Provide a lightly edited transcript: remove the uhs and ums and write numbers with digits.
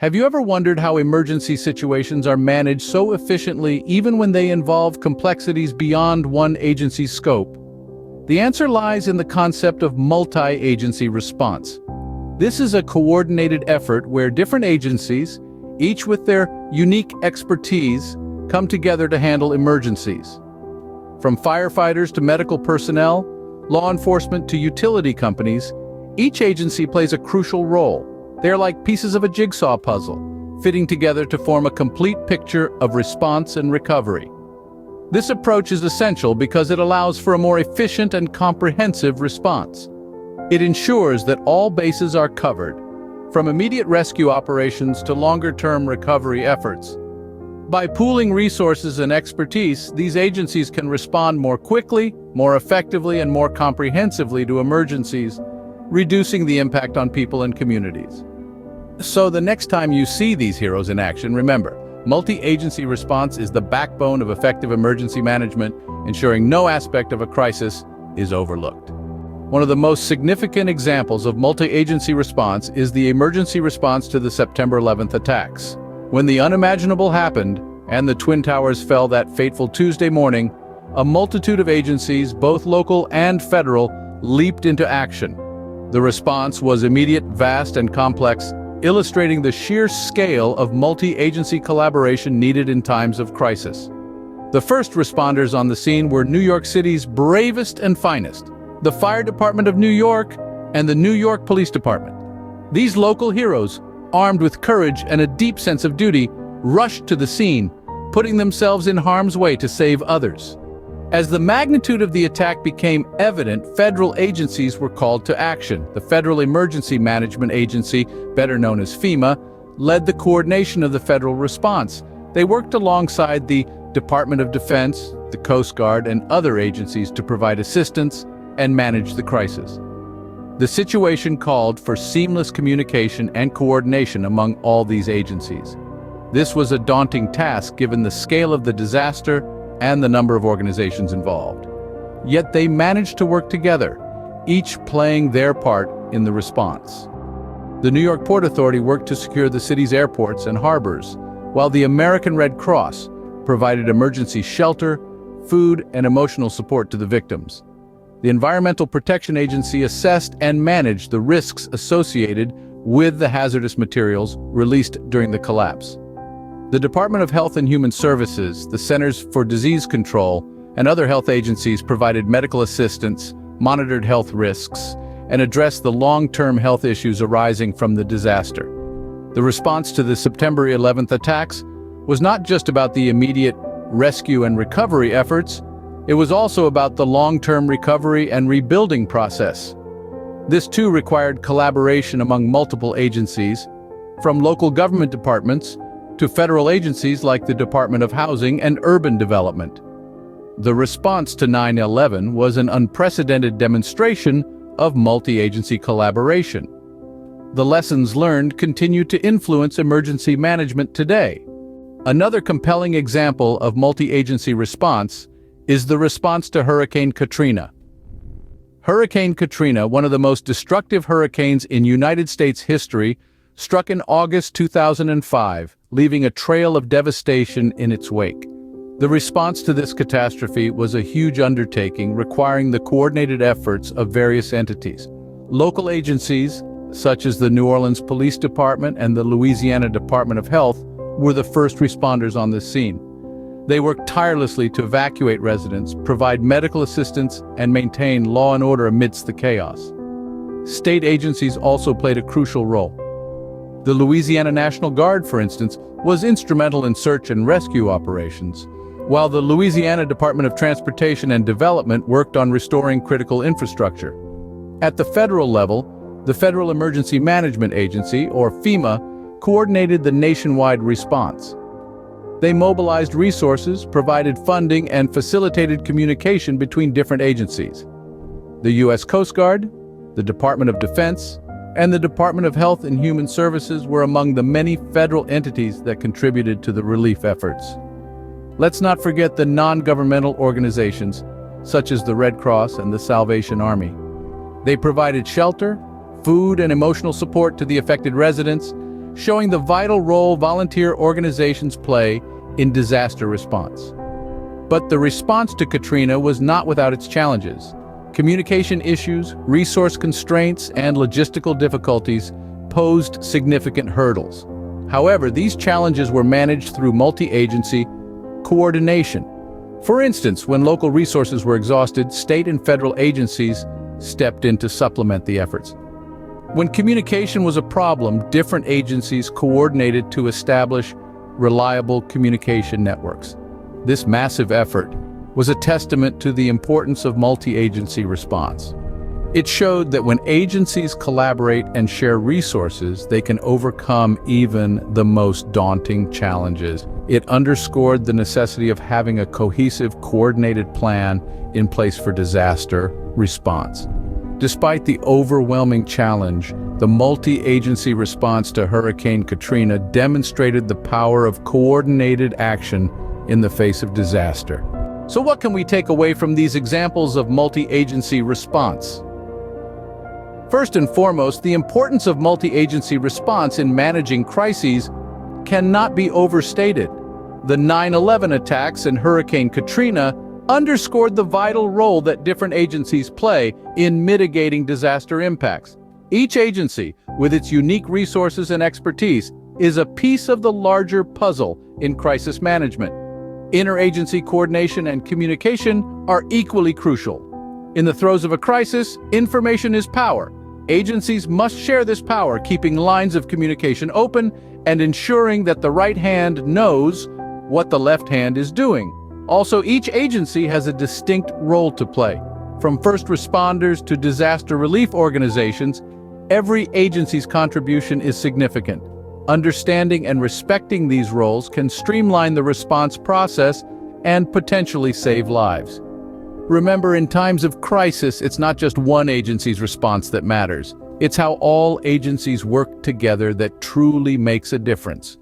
Have you ever wondered how emergency situations are managed so efficiently even when they involve complexities beyond one agency's scope? The answer lies in the concept of multi-agency response. This is a coordinated effort where different agencies, each with their unique expertise, come together to handle emergencies. From firefighters to medical personnel, law enforcement to utility companies, each agency plays a crucial role. They are like pieces of a jigsaw puzzle, fitting together to form a complete picture of response and recovery. This approach is essential because it allows for a more efficient and comprehensive response. It ensures that all bases are covered, from immediate rescue operations to longer-term recovery efforts. By pooling resources and expertise, these agencies can respond more quickly, more effectively, and more comprehensively to emergencies, reducing the impact on people and communities. So the next time you see these heroes in action, remember, multi-agency response is the backbone of effective emergency management, ensuring no aspect of a crisis is overlooked. One of the most significant examples of multi-agency response is the emergency response to the September 11th attacks. When the unimaginable happened and the Twin Towers fell that fateful Tuesday morning, a multitude of agencies, both local and federal, leaped into action. The response was immediate, vast, and complex, illustrating the sheer scale of multi-agency collaboration needed in times of crisis. The first responders on the scene were New York City's bravest and finest, the Fire Department of New York and the New York Police Department. These local heroes, armed with courage and a deep sense of duty, rushed to the scene, putting themselves in harm's way to save others. As the magnitude of the attack became evident, federal agencies were called to action. The Federal Emergency Management Agency, better known as FEMA, led the coordination of the federal response. They worked alongside the Department of Defense, the Coast Guard, and other agencies to provide assistance and manage the crisis. The situation called for seamless communication and coordination among all these agencies. This was a daunting task given the scale of the disaster and the number of organizations involved. Yet they managed to work together, each playing their part in the response. The New York Port Authority worked to secure the city's airports and harbors, while the American Red Cross provided emergency shelter, food, and emotional support to the victims. The Environmental Protection Agency assessed and managed the risks associated with the hazardous materials released during the collapse. The Department of Health and Human Services, the Centers for Disease Control, and other health agencies provided medical assistance, monitored health risks, and addressed the long-term health issues arising from the disaster. The response to the September 11th attacks was not just about the immediate rescue and recovery efforts, it was also about the long-term recovery and rebuilding process. This too required collaboration among multiple agencies, from local government departments to federal agencies like the Department of Housing and Urban Development. The response to 9/11 was an unprecedented demonstration of multi-agency collaboration. The lessons learned continue to influence emergency management today. Another compelling example of multi-agency response is the response to Hurricane Katrina. Hurricane Katrina, one of the most destructive hurricanes in United States history, struck in August 2005, leaving a trail of devastation in its wake. The response to this catastrophe was a huge undertaking requiring the coordinated efforts of various entities. Local agencies, such as the New Orleans Police Department and the Louisiana Department of Health, were the first responders on the scene. They worked tirelessly to evacuate residents, provide medical assistance, and maintain law and order amidst the chaos. State agencies also played a crucial role. The Louisiana National Guard, for instance, was instrumental in search and rescue operations, while the Louisiana Department of Transportation and Development worked on restoring critical infrastructure. At the federal level, the Federal Emergency Management Agency, or FEMA, coordinated the nationwide response. They mobilized resources, provided funding, and facilitated communication between different agencies. The U.S. Coast Guard, the Department of Defense, and the Department of Health and Human Services were among the many federal entities that contributed to the relief efforts. Let's not forget the non-governmental organizations, such as the Red Cross and the Salvation Army. They provided shelter, food, and emotional support to the affected residents, showing the vital role volunteer organizations play in disaster response. But the response to Katrina was not without its challenges. Communication issues, resource constraints, and logistical difficulties posed significant hurdles. However, these challenges were managed through multi-agency coordination. For instance, when local resources were exhausted, state and federal agencies stepped in to supplement the efforts. When communication was a problem, different agencies coordinated to establish reliable communication networks. This massive effort was a testament to the importance of multi-agency response. It showed that when agencies collaborate and share resources, they can overcome even the most daunting challenges. It underscored the necessity of having a cohesive, coordinated plan in place for disaster response. Despite the overwhelming challenge, the multi-agency response to Hurricane Katrina demonstrated the power of coordinated action in the face of disaster. So what can we take away from these examples of multi-agency response? First and foremost, the importance of multi-agency response in managing crises cannot be overstated. The 9/11 attacks and Hurricane Katrina underscored the vital role that different agencies play in mitigating disaster impacts. Each agency, with its unique resources and expertise, is a piece of the larger puzzle in crisis management. Interagency coordination and communication are equally crucial. In the throes of a crisis, information is power. Agencies must share this power, keeping lines of communication open and ensuring that the right hand knows what the left hand is doing. Also, each agency has a distinct role to play. From first responders to disaster relief organizations, every agency's contribution is significant. Understanding and respecting these roles can streamline the response process and potentially save lives. Remember, in times of crisis, it's not just one agency's response that matters. It's how all agencies work together that truly makes a difference.